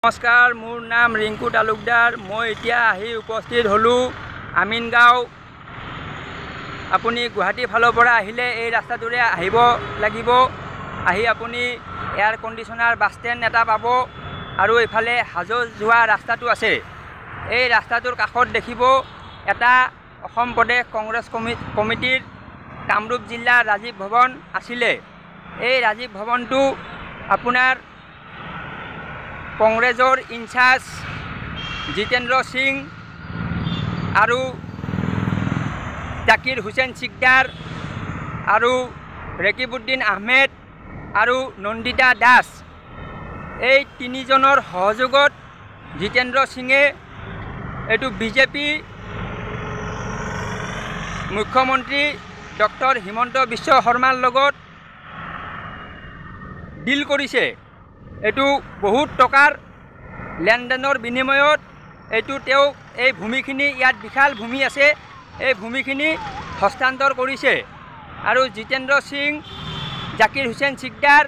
নমস্কাৰ, মোৰ নাম ৰিংকু তালুকদাৰ। মই এতিয়া আহি উপস্থিত হলোঁ আমিনগাঁও। আপুনি গুৱাহাটীৰ ফালৰ পৰা আহিলে এই ৰাস্তাটোৰে আহিব লাগিব। আহি আপুনি এয়াৰ কণ্ডিশ্যনাৰ বাছ ষ্টেণ্ড এটা পাব আৰু এইফালে হাজো যোৱা ৰাস্তাটো আছে। এই ৰাস্তাটোৰ কাষত দেখিব এটা অসম প্ৰদেশ কংগ্ৰেছ কমিটিৰ কামৰূপ জিলা ৰাজীৱ ভৱন আছিলে। এই ৰাজীৱ ভৱনটো আপোনাৰ কংগ্ৰেছৰ ইনচাৰ্জ জিতেন্দ্ৰ সিং আৰু জাকিৰ হুছেইন সিকদাৰ আৰু ৰেকিবুদ্দিন আহমেদ আৰু নন্দিতা দাস, এই তিনিজনৰ সহযোগত জিতেন্দ্ৰ সিঙে এইটো বিজেপি মুখ্যমন্ত্ৰী ডক্টৰ হিমন্ত বিশ্ব শৰ্মাৰ লগত ডিল কৰিছে। এইটো বহুত টকাৰ লেনদেনৰ বিনিময়ত এইটো তেওঁ এই ভূমিখিনি, ইয়াত বিশাল ভূমি আছে, এই ভূমিখিনি হস্তান্তৰ কৰিছে। আৰু জিতেন্দ্ৰ সিং, জাকিৰ হুছেইন সিকদাৰ,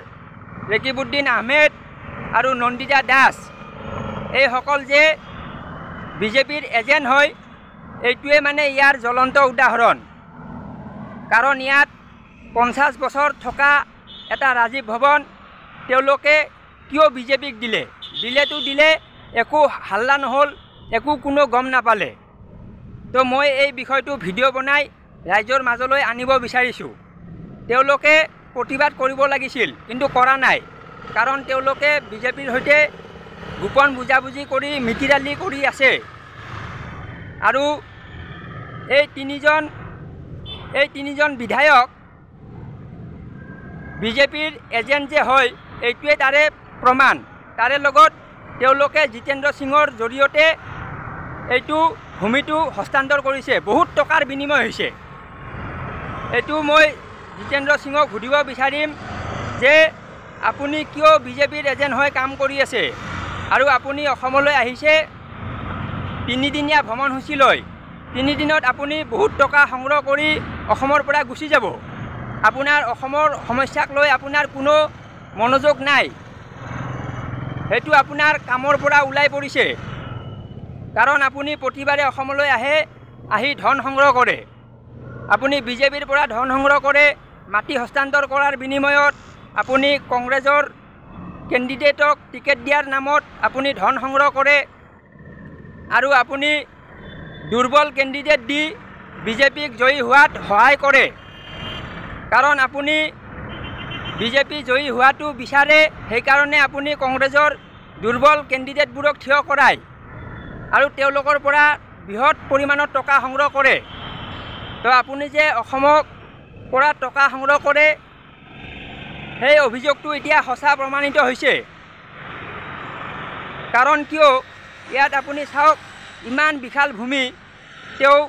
ৰেকিবুদ্দিন আহমেদ আৰু নন্দিতা দাস এইসকল যে বিজেপিৰ এজেণ্ট হয়, এইটোৱে মানে ইয়াৰ জ্বলন্ত উদাহৰণ। কাৰণ ইয়াত 50 বছৰ থকা এটা ৰাজীৱ ভৱন তেওঁলোকে কিয় বিজেপিক দিলে? দিলে একো হাল্লা নহ'ল, একো কোনো গম নাপালে। তো মই এই বিষয়টো ভিডিঅ' বনাই ৰাইজৰ মাজলৈ আনিব বিচাৰিছোঁ। তেওঁলোকে প্ৰতিবাদ কৰিব লাগিছিল, কিন্তু কৰা নাই। কাৰণ তেওঁলোকে বিজেপিৰ সৈতে গোপন বুজাবুজি কৰি মিতিৰালি কৰি আছে। আৰু এই তিনিজন বিধায়ক বিজেপিৰ এজেণ্ট যে হয়, এইটোৱে তাৰে প্ৰমাণ। তাৰে লগত তেওঁলোকে জিতেন্দ্ৰ সিঙৰ জৰিয়তে এইটো ভূমিটো হস্তান্তৰ কৰিছে, বহুত টকাৰ বিনিময় হৈছে। এইটো মই জিতেন্দ্ৰ সিঙক সুধিব বিচাৰিম যে আপুনি কিয় বিজেপিৰ এজেণ্ট হৈ কাম কৰি আছে আৰু আপুনি অসমলৈ আহিছে 3 দিনীয়া ভ্ৰমণসূচী লৈ। 3 দিনত আপুনি বহুত টকা সংগ্ৰহ কৰি অসমৰ পৰা গুচি যাব। আপোনাৰ অসমৰ সমস্যাক লৈ আপোনাৰ কোনো মনোযোগ নাই। সেইটো আপোনাৰ কামৰ পৰা ওলাই পৰিছে। কাৰণ আপুনি প্ৰতিবাৰে অসমলৈ আহি ধন সংগ্ৰহ কৰে। আপুনি বিজেপিৰ পৰা ধন সংগ্ৰহ কৰে, মাটি হস্তান্তৰ কৰাৰ বিনিময়ত আপুনি কংগ্ৰেছৰ কেণ্ডিডেটক টিকেট দিয়াৰ নামত আপুনি ধন সংগ্ৰহ কৰে আৰু আপুনি দুৰ্বল কেণ্ডিডেট দি বিজেপিক জয়ী হোৱাত সহায় কৰে। কাৰণ আপুনি বিজেপি জয়ী হোৱাটো বিচাৰে, সেইকাৰণে আপুনি কংগ্ৰেছৰ দুৰ্বল কেণ্ডিডেটবোৰক থিয় কৰায় আৰু তেওঁলোকৰ পৰা বৃহৎ পৰিমাণৰ টকা সংগ্ৰহ কৰে। তো আপুনি যে অসমক পৰা টকা সংগ্ৰহ কৰে, সেই অভিযোগটো এতিয়া সঁচা প্ৰমাণিত হৈছে। কাৰণ কিয়, ইয়াত আপুনি চাওক, ইমান বিশাল ভূমি তেওঁ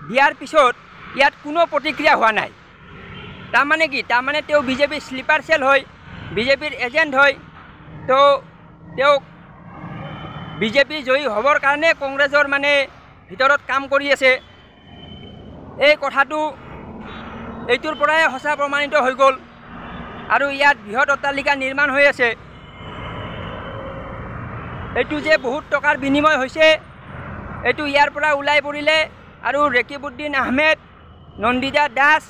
দিয়াৰ পিছত ইয়াত কোনো প্ৰতিক্ৰিয়া হোৱা নাই। তাৰমানে কি? তাৰমানে তেওঁ বিজেপিৰ স্লিপাৰ চেল হয়, বিজেপিৰ এজেণ্ট হয়। তো তেওঁক বিজেপি জয়ী হ'বৰ কাৰণে কংগ্ৰেছৰ মানে ভিতৰত কাম কৰি আছে। এই কথাটো এইটোৰ পৰাই সঁচা প্ৰমাণিত হৈ গ'ল। আৰু ইয়াত বৃহৎ অট্টালিকা নিৰ্মাণ হৈ আছে। এইটো যে বহুত টকাৰ বিনিময় হৈছে, এইটো ইয়াৰ পৰা ওলাই পৰিলে আৰু ৰেকিবুদ্দিন আহমেদ, নন্দিতা দাস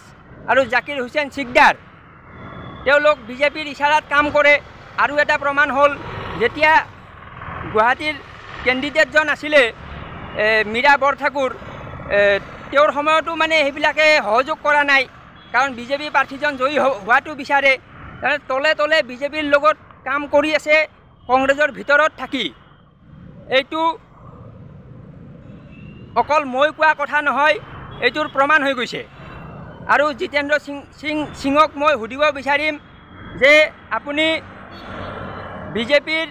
আৰু জাকিৰ হুছেইন সিকদাৰ তেওঁলোক বিজেপিৰ ইচাৰাত কাম কৰে। আৰু এটা প্ৰমাণ হ'ল, যেতিয়া গুৱাহাটীৰ কেণ্ডিডেটজন আছিলে মীৰা বৰঠাকুৰ, তেওঁৰ সময়তো মানে সেইবিলাকে সহযোগ কৰা নাই। কাৰণ বিজেপি প্ৰাৰ্থীজন জয়ী হোৱাটো বিচাৰে। তলে তলে বিজেপিৰ লগত কাম কৰি আছে কংগ্ৰেছৰ ভিতৰত থাকি। এইটো অকল মই কোৱা কথা নহয়, এইটোৰ প্ৰমাণ হৈ গৈছে। আৰু জিতেন্দ্ৰ সিঙক মই সুধিব বিচাৰিম যে আপুনি বিজেপিৰ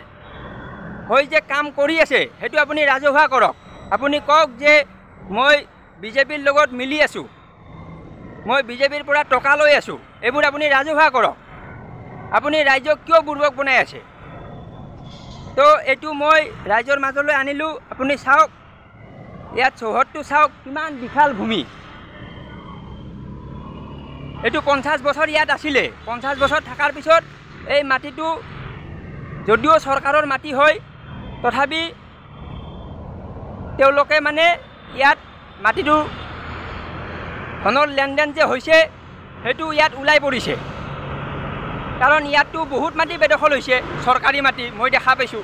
হৈ যে কাম কৰি আছে, সেইটো আপুনি ৰাজহুৱা কৰক। আপুনি কওক যে মই বিজেপিৰ লগত মিলি আছোঁ, মই বিজেপিৰ পৰা টকা লৈ আছোঁ। এইবোৰ আপুনি ৰাজহুৱা কৰক। আপুনি ৰাইজক কিয় বুৰ্বক বনাই আছে? তো এইটো মই ৰাইজৰ মাজলৈ আনিলোঁ। আপুনি চাওক, ইয়াত চৌহদটো চাওক, কিমান বিশাল ভূমি। এইটো 50 বছৰ ইয়াত আছিলে। 50 বছৰ থকাৰ পিছত এই মাটিটো যদিও চৰকাৰৰ মাটি হয় তথাপি তেওঁলোকে মানে ইয়াত মাটিটো ধনৰ লেনদেন যে হৈছে সেইটো ইয়াত ওলাই পৰিছে কাৰণ ইয়াততো বহুত মাটি বেদখল হৈছে চৰকাৰী মাটি মই দেখা পাইছোঁ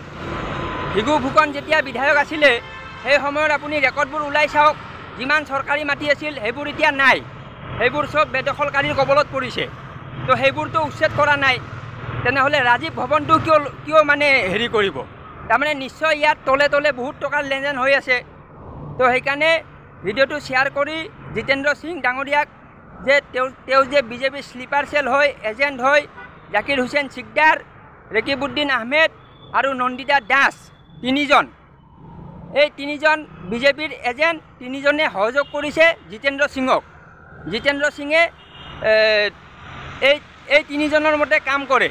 ভিগু ফুকন যেতিয়া বিধায়ক আছিলে সেই সময়ত আপুনি ৰেকৰ্ডবোৰ ওলাই চাওক যিমান চৰকাৰী মাটি আছিল সেইবোৰ এতিয়া নাই সেইবোৰ চব বেদখলকাৰীৰ কবলত পৰিছে তো সেইবোৰতো উচ্ছেদ কৰা নাই তেনেহ'লে ৰাজীৱ ভৱনটো কিয় মানে হেৰি কৰিব তাৰমানে নিশ্চয় ইয়াত তলে তলে বহুত টকাৰ লেনদেন হৈ আছে তো সেইকাৰণে ভিডিঅ'টো শ্বেয়াৰ কৰি জিতেন্দ্ৰ সিং ডাঙৰীয়াক যে তেওঁ যে বিজেপি স্লিপাৰ চেল হয় এজেণ্ট হয় জাকিৰ হুছেইন চিকদাৰ ৰেকিবুদ্দিন আহমেদ আৰু নন্দিতা দাস তিনিজন এই তিনিজন বিজেপিৰ এজেণ্ট তিনিজনে সহযোগ কৰিছে জিতেন্দ্ৰ সিঙক জিতেন্দ্ৰ সিঙে এই তিনিজনৰ মতে কাম কৰে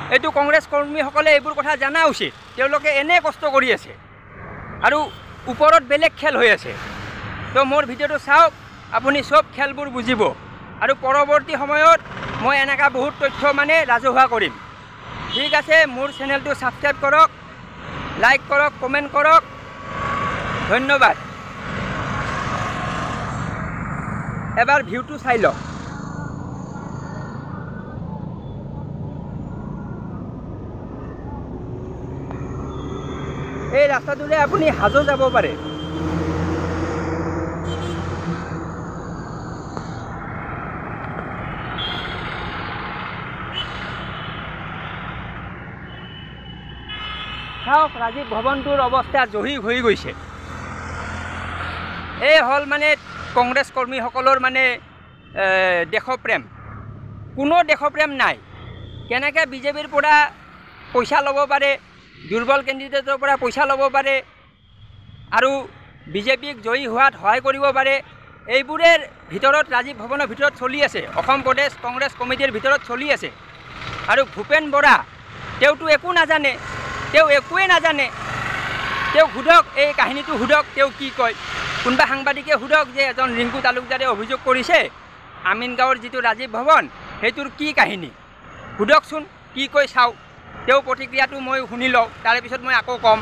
এইটো কংগ্ৰেছ কৰ্মীসকলে এইবোৰ কথা জনা উচিত তেওঁলোকে এনে কষ্ট কৰি আছে আৰু ওপৰত বেলেগ খেল হৈ আছে তো মোৰ ভিডিঅ'টো চাওক আপুনি চব খেলবোৰ বুজিব আৰু পৰৱৰ্তী সময়ত মই এনেকা বহুত তথ্য মানে ৰাজহুৱা কৰিম ঠিক আছে মোৰ চেনেলটো ছাবস্ক্ৰাইব কৰক লাইক কৰক কমেণ্ট কৰক ধন্যবাদ এবাৰ ভিউটো চাই লওক এই ৰাস্তাটোৰে আপুনি হাজো যাব পাৰে চাওক ৰাজীৱ ভৱনটোৰ অৱস্থা জহিৰ হৈ গৈছে এই হ'ল মানে কংগ্ৰেছ কৰ্মীসকলৰ মানে দেশপ্ৰেম কোনো দেশপ্ৰেম নাই কেনেকৈ বিজেপিৰ পৰা পইচা ল'ব পাৰে দুৰ্বল কেণ্ডিডেটৰ পৰা পইচা ল'ব পাৰে আৰু বিজেপিক জয়ী হোৱাত সহায় কৰিব পাৰে এইবোৰৰ ভিতৰত ৰাজীৱ ভৱনৰ ভিতৰত চলি আছে অসম প্ৰদেশ কংগ্ৰেছ কমিটিৰ ভিতৰত চলি আছে আৰু ভূপেন বৰা তেওঁতো একো নাজানে তেওঁ একোৱে নাজানে তেওঁ সোধক এই কাহিনীটো সোধক তেওঁ কি কয় কোনোবা সাংবাদিকে সোধক যে এজন ৰিংকু তালুকদাৰে অভিযোগ কৰিছে আমিনগাঁৱৰ যিটো ৰাজীৱ ভৱন সেইটোৰ কি কাহিনী সোধকচোন কি কৈ চাওঁ তেওঁ প্ৰতিক্ৰিয়াটো মই শুনি লওঁ তাৰে পিছত মই আকৌ ক'ম